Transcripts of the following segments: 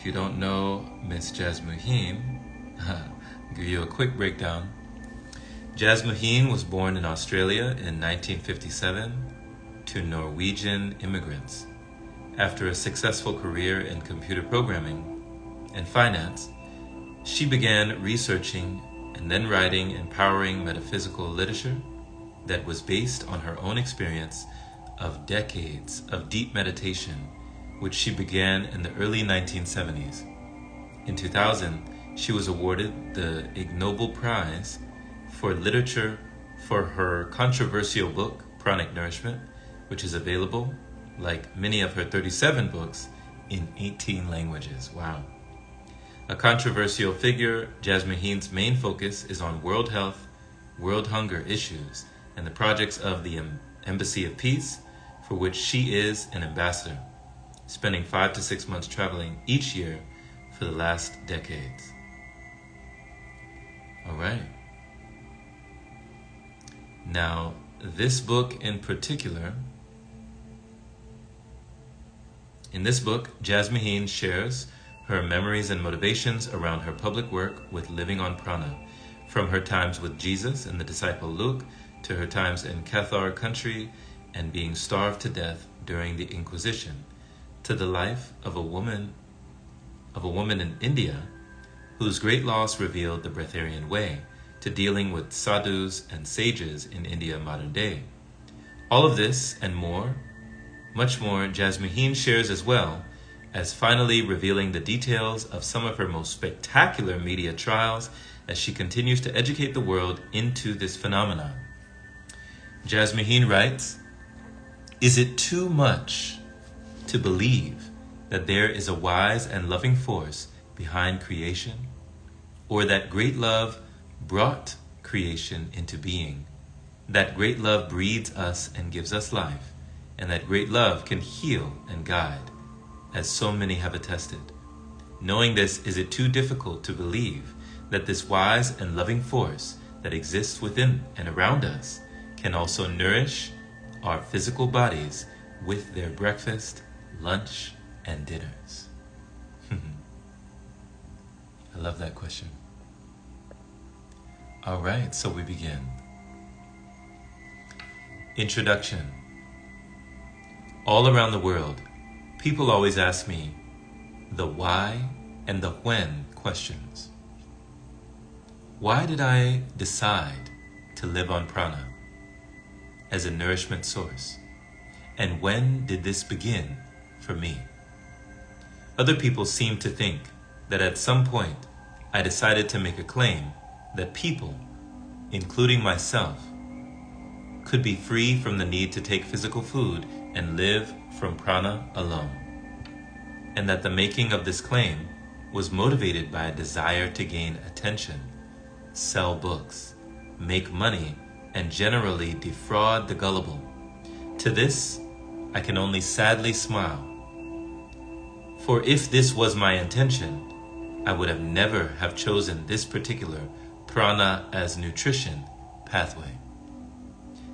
If you don't know Miss Jasmuheen, I'll give you a quick breakdown. Jasmuheen was born in Australia in 1957 to Norwegian immigrants. After a successful career in computer programming and finance, she began researching and then writing empowering metaphysical literature that was based on her own experience of decades of deep meditation, which she began in the early 1970s. In 2000, she was awarded the Ig Nobel Prize for Literature for her controversial book, Pranic, which is available, like many of her 37 books, in 18 languages. Wow. A controversial figure, Jasmuheen's main focus is on world health, world hunger issues, and the projects of the Embassy of Peace, for which she is an ambassador, spending 5 to 6 months traveling each year for the last decades. All right. Now, this book in particular, in this book, Jasmuheen shares her memories and motivations around her public work with living on prana, from her times with Jesus and the disciple Luke to her times in Cathar country and being starved to death during the Inquisition, to the life of a woman in India whose great loss revealed the Breatharian way, to dealing with sadhus and sages in India modern day. All of this and more, much more, Jasmuheen shares, as well as finally revealing the details of some of her most spectacular media trials as she continues to educate the world into this phenomenon. Jasmuheen writes, "Is it too much to believe that there is a wise and loving force behind creation, or that great love brought creation into being, that great love breeds us and gives us life, and that great love can heal and guide, as so many have attested? Knowing this, is it too difficult to believe that this wise and loving force that exists within and around us can also nourish our physical bodies with their breakfast, lunch, and dinners?" I love that question. All right, so we begin. Introduction. All around the world, people always ask me the why and the when questions. Why did I decide to live on prana as a nourishment source? And when did this begin for me? Other people seem to think that at some point I decided to make a claim that people, including myself, could be free from the need to take physical food and live from prana alone, and that the making of this claim was motivated by a desire to gain attention, sell books, make money, and generally defraud the gullible. To this, I can only sadly smile. For if this was my intention, I would have never have chosen this particular prana as nutrition pathway.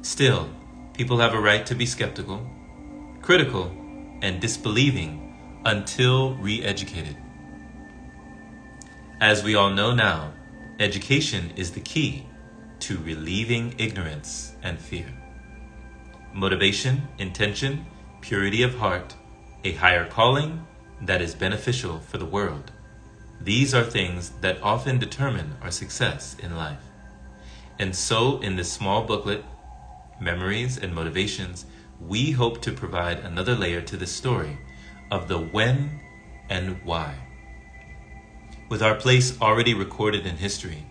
Still, people have a right to be skeptical, critical, and disbelieving until re-educated. As we all know now, education is the key to relieving ignorance and fear. Motivation, intention, purity of heart, a higher calling that is beneficial for the world. These are things that often determine our success in life. And so in this small booklet, Memories and Motivations, we hope to provide another layer to the story of the when and why. With our place already recorded in history,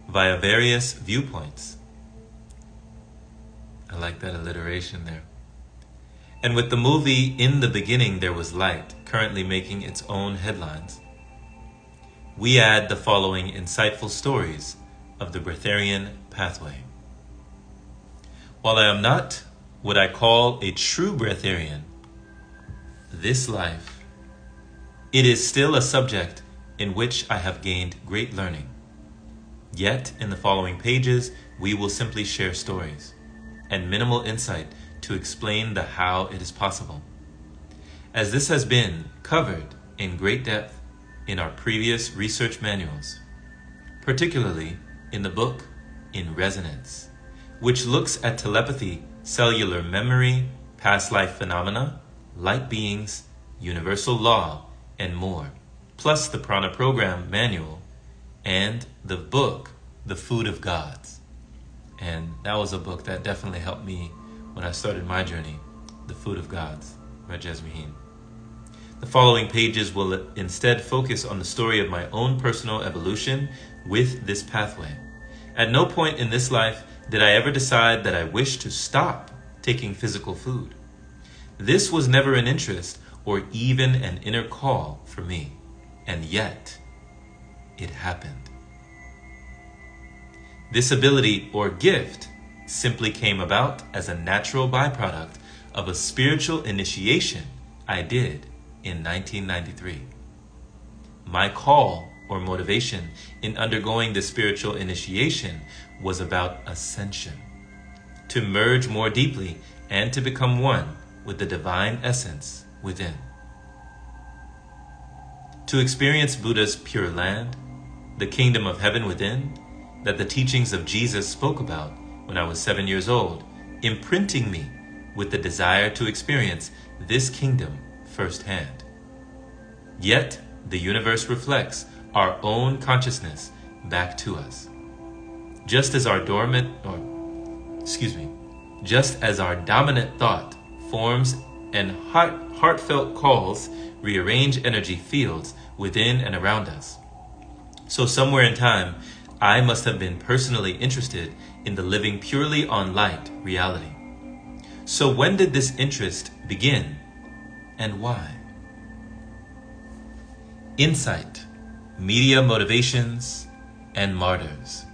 via various viewpoints. I like that alliteration there. And with the movie In the Beginning There Was Light currently making its own headlines, we add the following insightful stories of the Breatharian pathway. While I am not what I call a true Breatharian, this life, it is still a subject in which I have gained great learning. Yet, in the following pages, we will simply share stories and minimal insight to explain the how it is possible. As this has been covered in great depth in our previous research manuals, particularly in the book In Resonance, which looks at telepathy, cellular memory, past life phenomena, light beings, universal law, and more, plus the Prana Program manual and the book, The Food of Gods. And that was a book that definitely helped me when I started my journey, The Food of Gods, by Jasmuheen. The following pages will instead focus on the story of my own personal evolution with this pathway. At no point in this life did I ever decide that I wished to stop taking physical food. This was never an interest or even an inner call for me, and yet it happened. This ability or gift simply came about as a natural byproduct of a spiritual initiation I did in 1993. My call or motivation in undergoing this spiritual initiation was about ascension, to merge more deeply and to become one with the divine essence within. To experience Buddha's Pure Land, the kingdom of heaven within, that the teachings of Jesus spoke about when I was 7 years old, imprinting me with the desire to experience this kingdom firsthand. Yet, the universe reflects our own consciousness back to us. Just as our dominant thought forms and heartfelt calls rearrange energy fields within and around us, so somewhere in time, I must have been personally interested in the living purely on light reality. So when did this interest begin, and why? Insight, media motivations, and martyrs.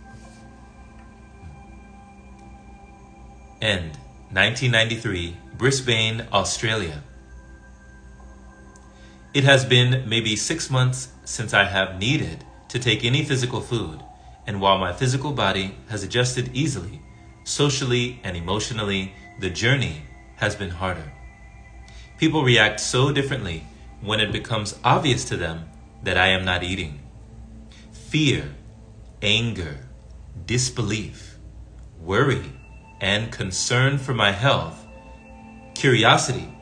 End 1993, Brisbane, Australia. It has been maybe 6 months since I have needed to take any physical food, and while my physical body has adjusted easily, socially and emotionally, the journey has been harder. People react so differently when it becomes obvious to them that I am not eating. Fear, anger, disbelief, worry, and concern for my health, curiosity,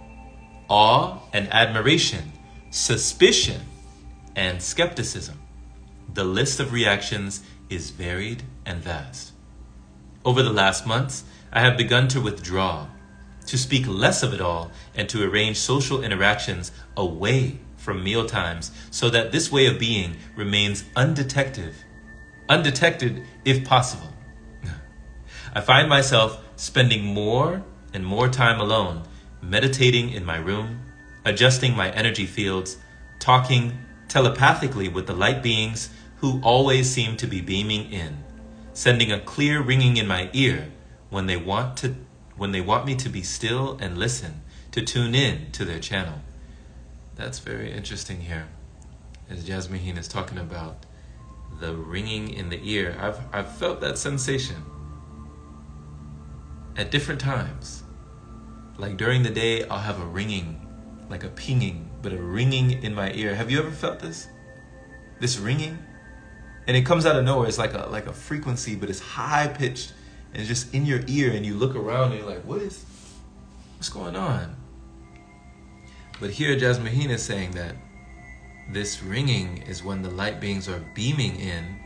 awe and admiration, suspicion, and skepticism. The list of reactions is varied and vast. Over the last months, I have begun to withdraw, to speak less of it all, and to arrange social interactions away from meal times so that this way of being remains undetected if possible. I find myself spending more and more time alone, meditating in my room, adjusting my energy fields, talking telepathically with the light beings who always seem to be beaming in, sending a clear ringing in my ear when they want me to be still and listen, to tune in to their channel. That's very interesting here, as Jasmuheen is talking about the ringing in the ear. I've felt that sensation at different times. Like during the day, I'll have a ringing, like a pinging, but a ringing in my ear. Have you ever felt this? This ringing? And it comes out of nowhere. It's like a frequency, but it's high pitched and it's just in your ear, and you look around and you're like, what's going on? But here Jasmuheen is saying that this ringing is when the light beings are beaming in,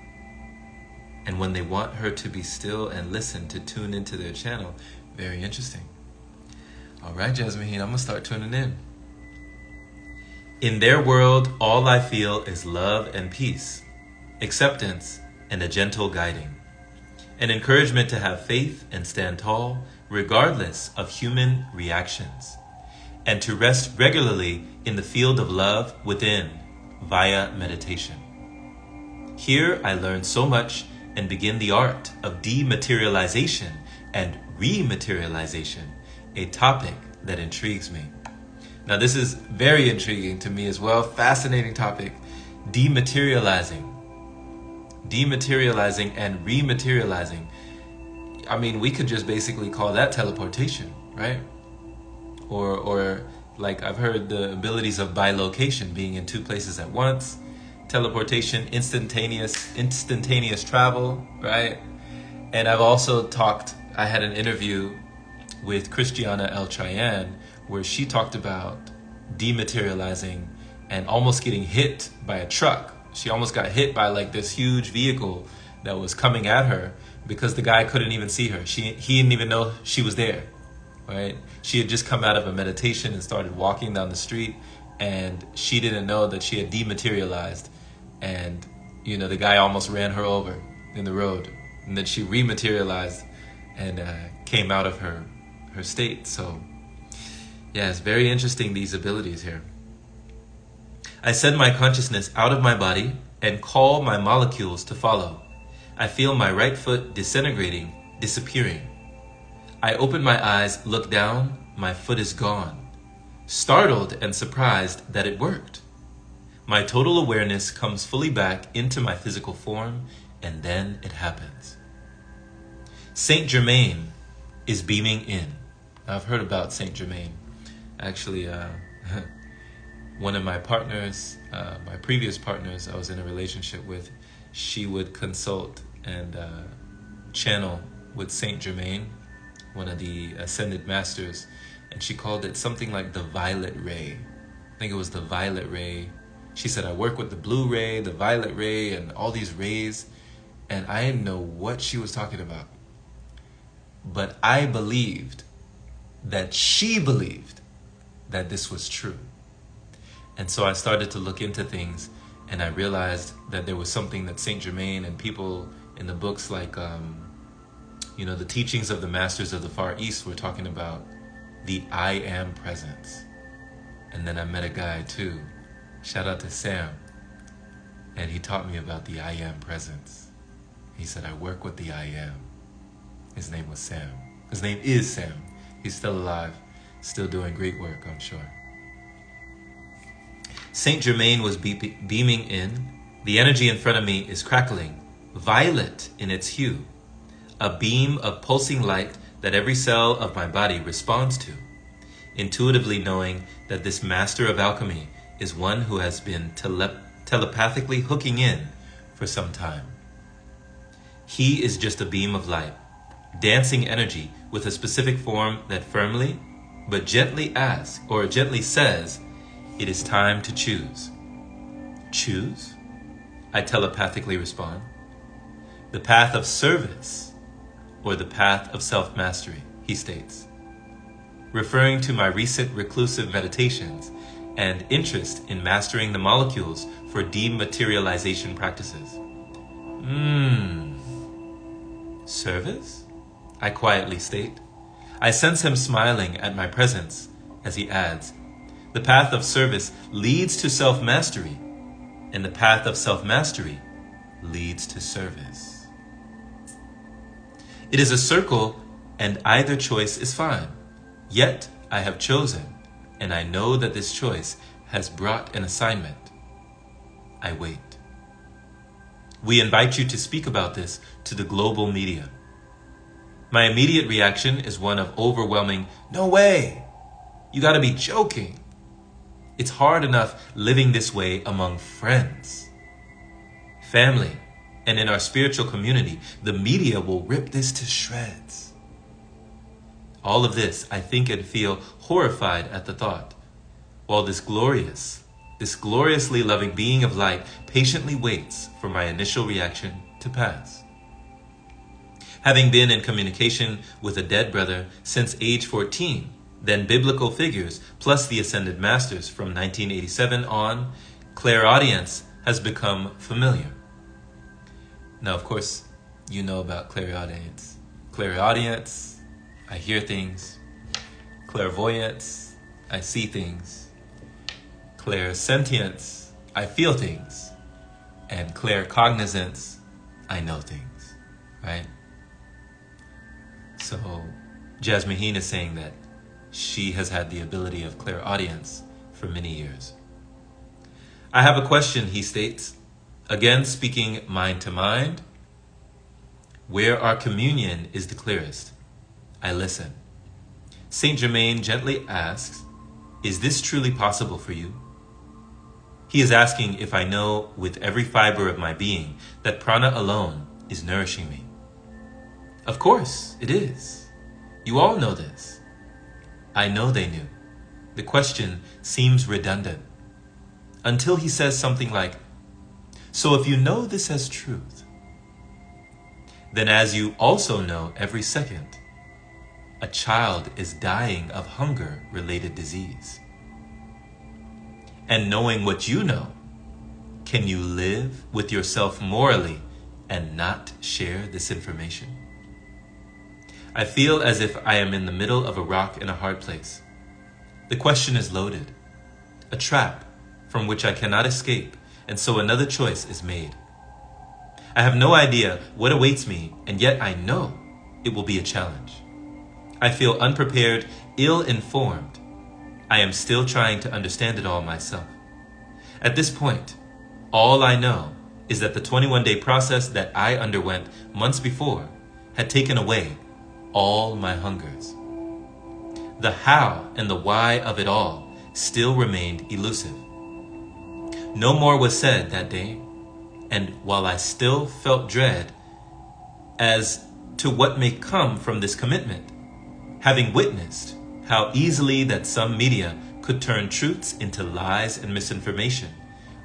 and when they want her to be still and listen, to tune into their channel. Very interesting. All right, Jasmuheen, I'm gonna start tuning in. In their world, all I feel is love and peace, acceptance, and a gentle guiding. An encouragement to have faith and stand tall, regardless of human reactions, and to rest regularly in the field of love within via meditation. Here I learn so much and begin the art of dematerialization and rematerialization, a topic that intrigues me. Now this is very intriguing to me as well, fascinating topic, dematerializing and rematerializing. I mean, we could just basically call that teleportation, right? Or Like I've heard the abilities of bilocation, being in two places at once, teleportation, instantaneous travel, right? And I've also I had an interview with Christiana El Chayan where she talked about dematerializing and almost getting hit by a truck. She almost got hit by like this huge vehicle that was coming at her because the guy couldn't even see her. He didn't even know she was there, right? She had just come out of a meditation and started walking down the street, and she didn't know that she had dematerialized. And, the guy almost ran her over in the road. And then she rematerialized and came out of her state. So, yeah, it's very interesting, these abilities here. I send my consciousness out of my body and call my molecules to follow. I feel my right foot disintegrating, disappearing. I open my eyes, look down, my foot is gone. Startled and surprised that it worked. My total awareness comes fully back into my physical form, and then it happens. Saint Germain is beaming in. I've heard about Saint Germain. Actually, one of my partners, my previous partners I was in a relationship with, she would consult and channel with Saint Germain, one of the ascended masters, and she called it something like the violet ray. I think it was the violet ray. She said, I work with the blue ray, the violet ray, and all these rays, and I didn't know what she was talking about. But I believed that she believed that this was true. And so I started to look into things, and I realized that there was something that Saint Germain and people in the books like, the teachings of the masters of the Far East were talking about the I am presence. And then I met a guy too, shout out to Sam, and he taught me about the I am presence. He said, I work with the I am. His name was Sam. His name is Sam. He's still alive, still doing great work, I'm sure. Saint Germain was beaming in. The energy in front of me is crackling, violet in its hue, a beam of pulsing light that every cell of my body responds to, intuitively knowing that this master of alchemy is one who has been telepathically hooking in for some time. He is just a beam of light, dancing energy with a specific form that firmly but gently asks, or gently says, it is time to choose. Choose? I telepathically respond. The path of service or the path of self-mastery, he states, referring to my recent reclusive meditations and interest in mastering the molecules for dematerialization practices. Service? I quietly state. I sense him smiling at my presence as he adds, the path of service leads to self-mastery, and the path of self-mastery leads to service. It is a circle, and either choice is fine. Yet I have chosen, and I know that this choice has brought an assignment. I wait. We invite you to speak about this to the global media. My immediate reaction is one of overwhelming, no way! You gotta be joking. It's hard enough living this way among friends, family, and in our spiritual community. The media will rip this to shreds. All of this, I think and feel horrified at the thought, while this gloriously loving being of light patiently waits for my initial reaction to pass. Having been in communication with a dead brother since age 14, then biblical figures, plus the Ascended Masters from 1987 on, clairaudience has become familiar. Now, of course, you know about clairaudience. Clairaudience, I hear things. Clairvoyance, I see things. Clairsentience, I feel things. And claircognizance, I know things, right? So, Jasmuheen is saying that she has had the ability of clairaudience for many years. I have a question, he states, again speaking mind to mind. Where our communion is the clearest. I listen. Saint Germain gently asks, Is this truly possible for you? He is asking if I know with every fiber of my being that prana alone is nourishing me. Of course, it is. You all know this. I know they knew. The question seems redundant until he says something like, so if you know this as truth, then as you also know every second, a child is dying of hunger-related disease. And knowing what you know, can you live with yourself morally and not share this information? I feel as if I am in the middle of a rock in a hard place. The question is loaded, a trap from which I cannot escape, and so another choice is made. I have no idea what awaits me, and yet I know it will be a challenge. I feel unprepared, ill-informed. I am still trying to understand it all myself. At this point, all I know is that the 21-day process that I underwent months before had taken away all my hungers. The how and the why of it all still remained elusive. No more was said that day, and while I still felt dread as to what may come from this commitment, having witnessed how easily that some media could turn truths into lies and misinformation,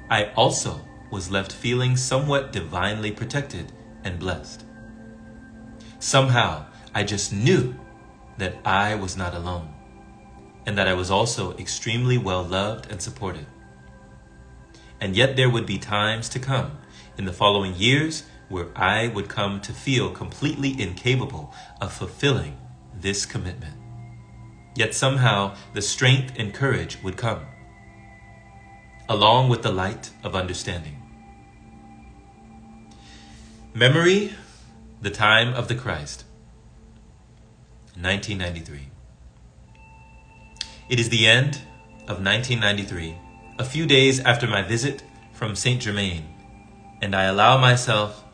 I also was left feeling somewhat divinely protected and blessed. Somehow, I just knew that I was not alone, and that I was also extremely well loved and supported. And yet there would be times to come in the following years where I would come to feel completely incapable of fulfilling this commitment. Yet somehow the strength and courage would come, along with the light of understanding. Memory, the time of the Christ, 1993. It is the end of 1993, a few days after my visit from Saint Germain, and I allow myself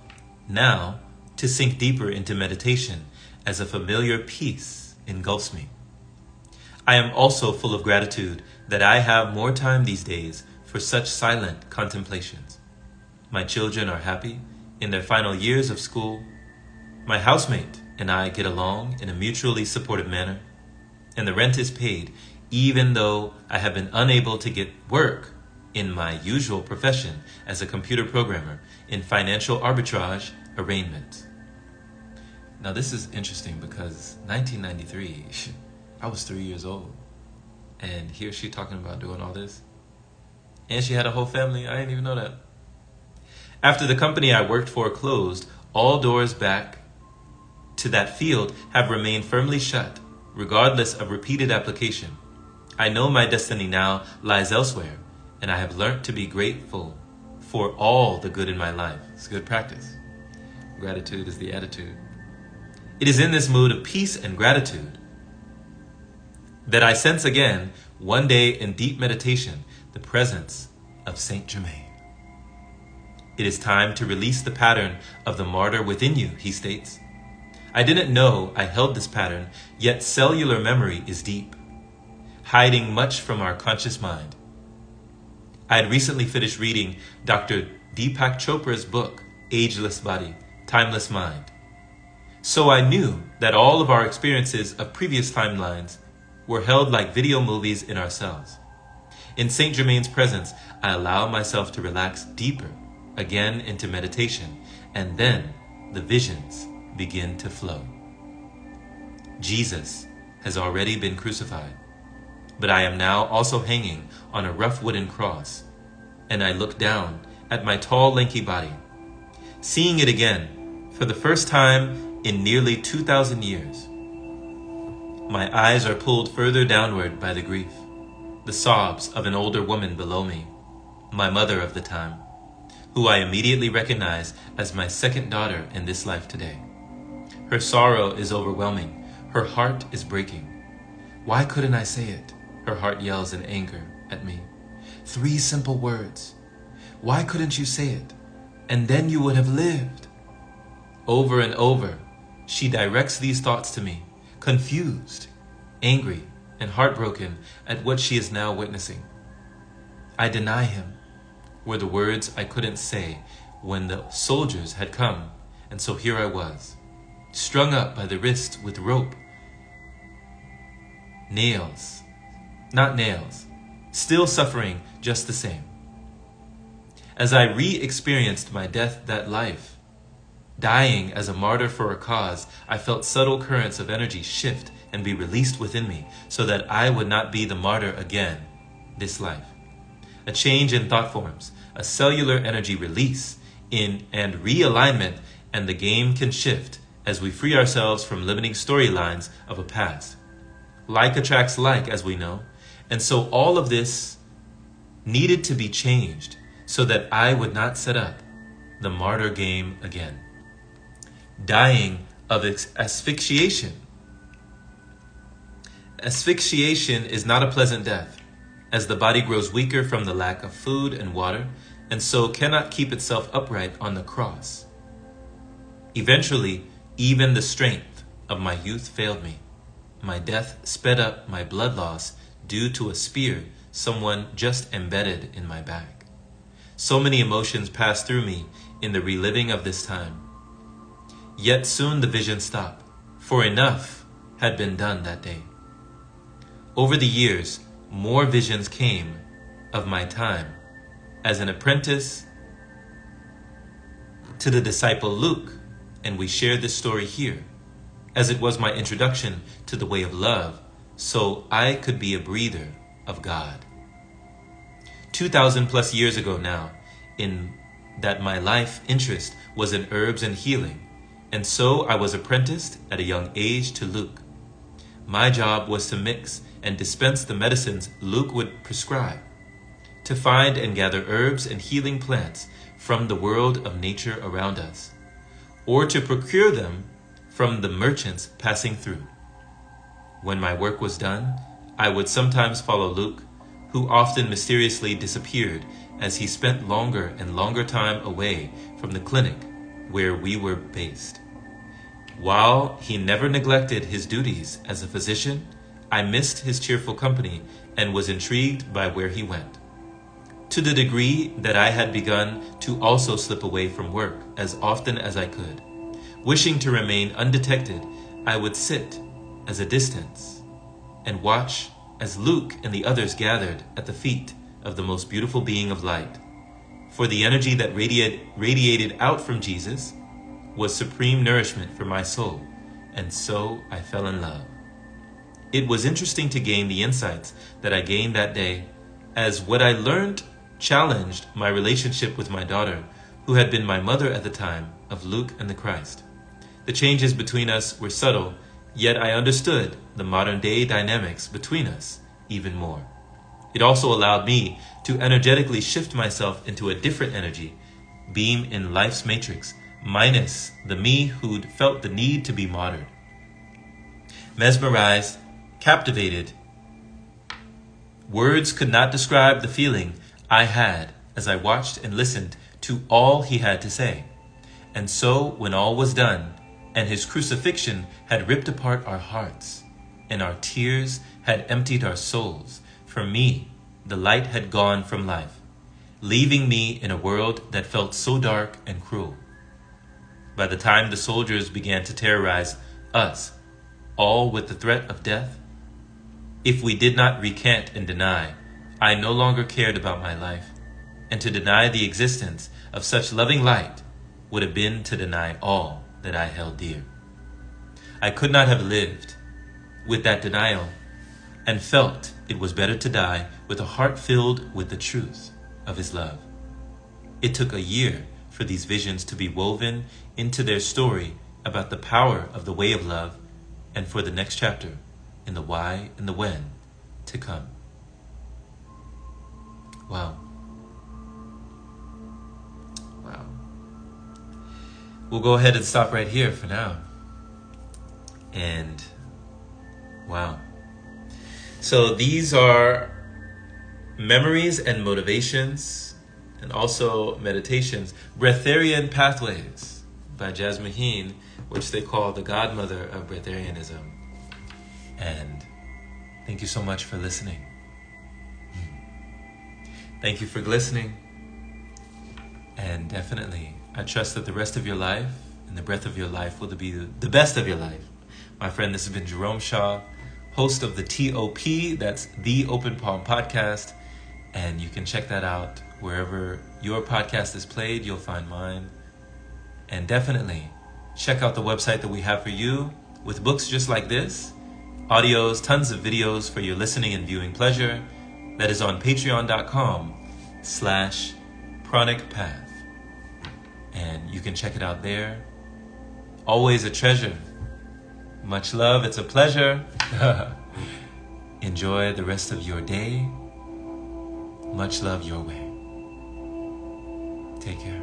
now to sink deeper into meditation as a familiar peace engulfs me. I am also full of gratitude that I have more time these days for such silent contemplations. My children are happy in their final years of school. My housemate and I get along in a mutually supportive manner, and the rent is paid even though I have been unable to get work in my usual profession as a computer programmer in financial arbitrage arraignment. Now this is interesting because 1993, I was 3 years old, and here she talking about doing all this. And she had a whole family. I didn't even know that. After the company I worked for closed, all doors back to that field have remained firmly shut, regardless of repeated application. I know my destiny now lies elsewhere, and I have learned to be grateful for all the good in my life. It's good practice. Gratitude is the attitude. It is in this mood of peace and gratitude that I sense again, one day in deep meditation, the presence of Saint Germain. It is time to release the pattern of the martyr within you, he states. I didn't know I held this pattern, yet cellular memory is deep, hiding much from our conscious mind. I had recently finished reading Dr. Deepak Chopra's book, Ageless Body, Timeless Mind. So I knew that all of our experiences of previous timelines were held like video movies in ourselves. In Saint Germain's presence, I allow myself to relax deeper, again into meditation, and then the visions begin to flow. Jesus has already been crucified, but I am now also hanging on a rough wooden cross, and I look down at my tall, lanky body, seeing it again for the first time in nearly 2,000 years. My eyes are pulled further downward by the grief, the sobs of an older woman below me, my mother of the time, who I immediately recognize as my second daughter in this life today. Her sorrow is overwhelming. Her heart is breaking. Why couldn't I say it? Her heart yells in anger at me. 3 simple words. Why couldn't you say it? And then you would have lived. Over and over, she directs these thoughts to me, confused, angry, and heartbroken at what she is now witnessing. "I deny him," were the words I couldn't say when the soldiers had come, and so here I was, strung up by the wrist with rope. Not nails, still suffering just the same. As I re-experienced my death that life, dying as a martyr for a cause, I felt subtle currents of energy shift and be released within me so that I would not be the martyr again this life. A change in thought forms, a cellular energy release and realignment, and the game can shift as we free ourselves from limiting storylines of a past. Like attracts like, as we know, and so all of this needed to be changed so that I would not set up the martyr game again. Dying of asphyxiation. Asphyxiation is not a pleasant death, as the body grows weaker from the lack of food and water, and so cannot keep itself upright on the cross. Eventually, even the strength of my youth failed me. My death sped up my blood loss due to a spear someone just embedded in my back. So many emotions passed through me in the reliving of this time. Yet soon the vision stopped, for enough had been done that day. Over the years, more visions came of my time as an apprentice to the disciple Luke, and we share this story here, as it was my introduction to the way of love, so I could be a breather of God. 2,000 plus years ago now, in that my life interest was in herbs and healing, and so I was apprenticed at a young age to Luke. My job was to mix and dispense the medicines Luke would prescribe, to find and gather herbs and healing plants from the world of nature around us, or to procure them from the merchants passing through. When my work was done, I would sometimes follow Luke, who often mysteriously disappeared as he spent longer and longer time away from the clinic where we were based. While he never neglected his duties as a physician, I missed his cheerful company and was intrigued by where he went. To the degree that I had begun to also slip away from work as often as I could. Wishing to remain undetected, I would sit at a distance and watch as Luke and the others gathered at the feet of the most beautiful being of light. For the energy that radiated out from Jesus was supreme nourishment for my soul, and so I fell in love. It was interesting to gain the insights that I gained that day, as what I learned challenged my relationship with my daughter, who had been my mother at the time of Luke and the Christ. The changes between us were subtle, yet I understood the modern-day dynamics between us even more. It also allowed me to energetically shift myself into a different energy, beam in life's matrix, minus the me who'd felt the need to be martyred. Mesmerized, captivated, words could not describe the feeling I had as I watched and listened to all he had to say. And so, when all was done, and his crucifixion had ripped apart our hearts, and our tears had emptied our souls, for me, the light had gone from life, leaving me in a world that felt so dark and cruel. By the time the soldiers began to terrorize us, all with the threat of death, if we did not recant and deny, I no longer cared about my life, and to deny the existence of such loving light would have been to deny all that I held dear. I could not have lived with that denial and felt it was better to die with a heart filled with the truth of his love. It took a year for these visions to be woven into their story about the power of the way of love, and for the next chapter in the why and the when to come. Wow. Wow. We'll go ahead and stop right here for now. And wow. So these are memories and motivations, and also meditations, Breatharian Pathways by Jasmuheen, which they call the godmother of Breatharianism. And Thank you so much for listening. Thank you for listening. And definitely, I trust that the rest of your life and the breath of your life will be the best of your life. My friend, this has been Jerome Shaw, host of the TOP, that's the Open Palm Podcast. And you can check that out wherever your podcast is played. You'll find mine. And definitely check out the website that we have for you with books just like this, audios, tons of videos for your listening and viewing pleasure. That is on patreon.com/Pranic Path. And you can check it out there. Always a treasure. Much love. It's a pleasure. Enjoy the rest of your day. Much love your way. Take care.